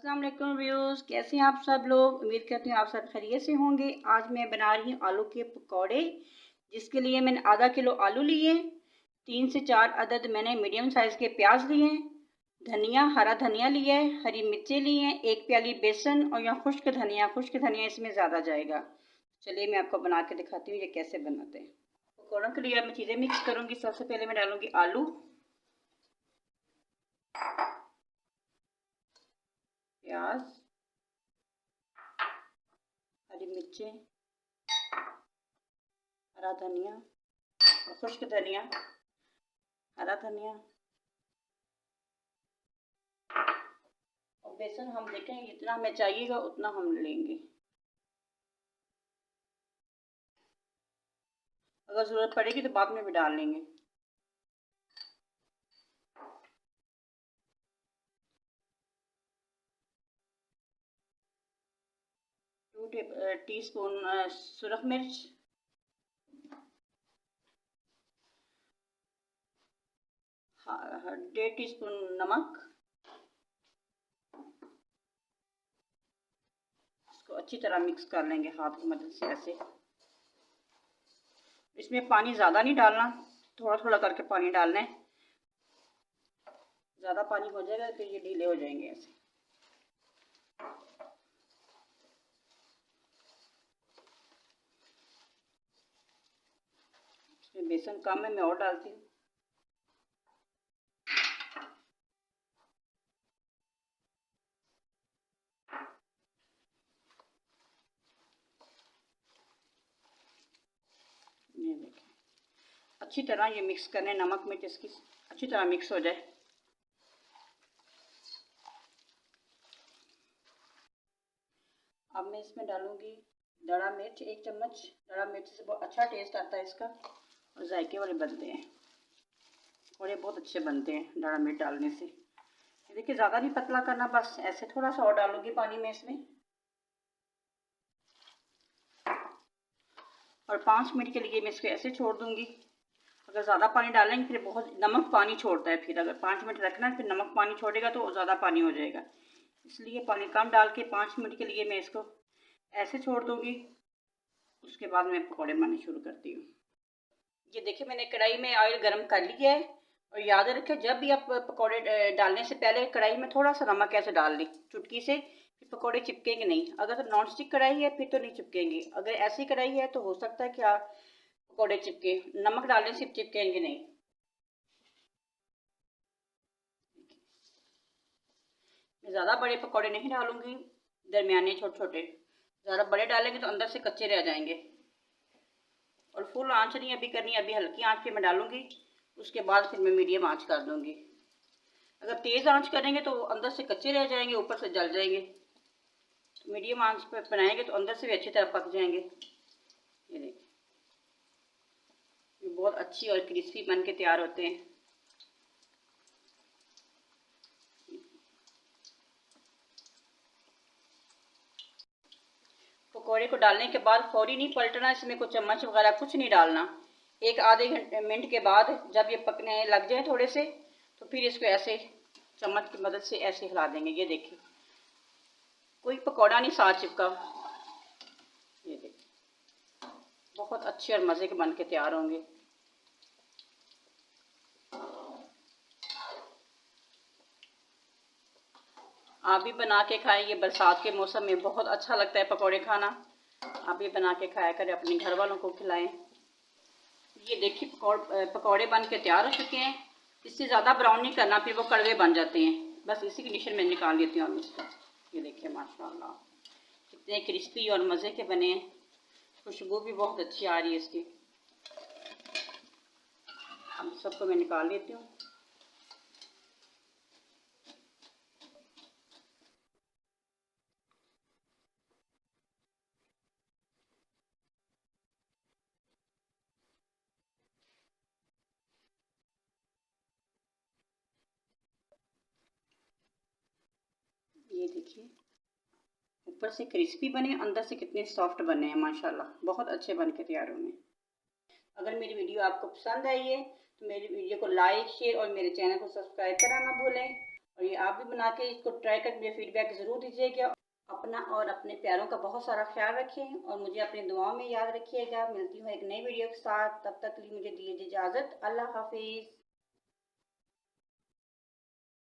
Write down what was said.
अस्सलाम वालेकुम व्यूअर्स, कैसे हैं आप सब लोग। उम्मीद करती हूँ आप सब खैरियत से होंगे। आज मैं बना रही हूँ आलू के पकौड़े, जिसके लिए मैंने आधा किलो आलू लिए, 3 से 4 अदद मैंने मीडियम साइज़ के प्याज लिए, धनिया हरा धनिया लिया है, हरी मिर्चें ली हैं, 1 प्याली बेसन और यहाँ खुश्क धनिया इसमें ज़्यादा जाएगा। चलिए मैं आपको बना के दिखाती हूँ ये कैसे बनाते हैं। पकौड़ों के लिए अब मैं चीज़ें मिक्स करूँगी। सबसे पहले मैं डालूँगी आलू, प्याज, हरी मिर्चें, हरा धनिया और खुश्क धनिया, हरा धनिया और बेसन। हम देखें जितना हमें चाहिएगा उतना हम लेंगे, अगर ज़रूरत पड़ेगी तो बाद में भी डाल लेंगे। टू टीस्पून सुरख मिर्च, डेढ़ टीस्पून नमक। इसको अच्छी तरह मिक्स कर लेंगे हाथ की मदद से ऐसे। इसमें पानी ज़्यादा नहीं डालना, थोड़ा थोड़ा करके पानी डालना है। ज़्यादा पानी हो जाएगा तो ये ढीले हो जाएंगे ऐसे। इसमें बेसन कम है, मैं और डालती हूँ। ये देखिए, अच्छी तरह ये मिक्स करने, नमक मिर्च इसकी अच्छी तरह मिक्स हो जाए। अब मैं इसमें डालूंगी दड़ा मिर्च, 1 चम्मच। दड़ा मिर्च से बहुत अच्छा टेस्ट आता है इसका और जायके वाले बनते हैं और ये बहुत अच्छे बनते हैं दड़ा मिर्च डालने से। देखिए ज़्यादा नहीं पतला करना, बस ऐसे थोड़ा सा और डालूंगी पानी में इसमें और 5 मिनट के लिए मैं इसको ऐसे छोड़ दूंगी। अगर ज़्यादा पानी डालेंगे फिर बहुत नमक पानी छोड़ता है, फिर अगर 5 मिनट रखना है फिर नमक पानी छोड़ेगा तो ज़्यादा पानी हो जाएगा। इसलिए पानी कम डाल के 5 मिनट के लिए मैं इसको ऐसे छोड़ दूंगी। उसके बाद मैं पकौड़े बनाने शुरू करती हूँ। ये देखिए मैंने कढ़ाई में ऑयल गर्म कर लिया है और याद रखें जब भी आप पकौड़े डालने से पहले कढ़ाई में थोड़ा सा नमक ऐसे डाल लें चुटकी से, फिर पकौड़े चिपकेंगे नहीं। अगर तो नॉन स्टिक कढ़ाई है फिर तो नहीं चिपकेंगे, अगर ऐसी कढ़ाई है तो हो सकता है कि आप पकौड़े चिपके, नमक डालने से चिपकेंगे नहीं। मैं ज़्यादा बड़े पकौड़े नहीं डालूंगी, दरमियाने छोटे छोटे। ज़्यादा बड़े डालेंगे तो अंदर से कच्चे रह जाएंगे। और फुल आंच नहीं अभी करनी, अभी हल्की आंच पे मैं डालूंगी, उसके बाद फिर मैं मीडियम आंच कर दूंगी। अगर तेज़ आंच करेंगे तो अंदर से कच्चे रह जाएंगे, ऊपर से जल जाएंगे। तो मीडियम आंच पे बनाएंगे तो अंदर से भी अच्छी तरह पक जाएंगे। ये देखिए ये बहुत अच्छी और क्रिस्पी बन के तैयार होते हैं। पकौड़े को डालने के बाद फौरी नहीं पलटना, इसमें कोई चम्मच वगैरह कुछ नहीं डालना। एक आधे घंटे मिनट के बाद जब ये पकने लग जाए थोड़े से, तो फिर इसको ऐसे चम्मच की मदद से ऐसे हिला देंगे। ये देखिए कोई पकौड़ा नहीं साथ चिपका। ये देखिए बहुत अच्छे और मज़े के बन के तैयार होंगे। आप भी बना के खाएं, ये बरसात के मौसम में बहुत अच्छा लगता है पकौड़े खाना। आप भी बना के खाया करें, अपने घर वालों को खिलाएं। ये देखिए पकौड़े बन के तैयार हो चुके हैं। इससे ज़्यादा ब्राउन नहीं करना, फिर वो कड़वे बन जाते हैं। बस इसी कंडीशन में निकाल लेती हूँ इसको। ये देखिए माशाल्लाह कितने क्रिस्पी और मज़े के बने हैं। खुशबू भी बहुत अच्छी आ रही है इसकी। अब सबको मैं निकाल लेती हूँ। ये देखिए ऊपर से क्रिस्पी बने, अंदर से कितने सॉफ्ट बने हैं माशाल्लाह, बहुत अच्छे बन के तैयार हुए हैं। अगर मेरी वीडियो आपको पसंद आई है तो मेरी वीडियो को लाइक शेयर और मेरे चैनल को सब्सक्राइब करना ना भूलें और ये आप भी बना के इसको ट्राई करके मुझे फीडबैक ज़रूर दीजिएगा। अपना और अपने प्यारों का बहुत सारा ख्याल रखें और मुझे अपनी दुआओं में याद रखिएगा। मिलती हूँ एक नई वीडियो के साथ, तब तक के लिए मुझे दीजिए इजाज़त। अल्लाह हाफिज़।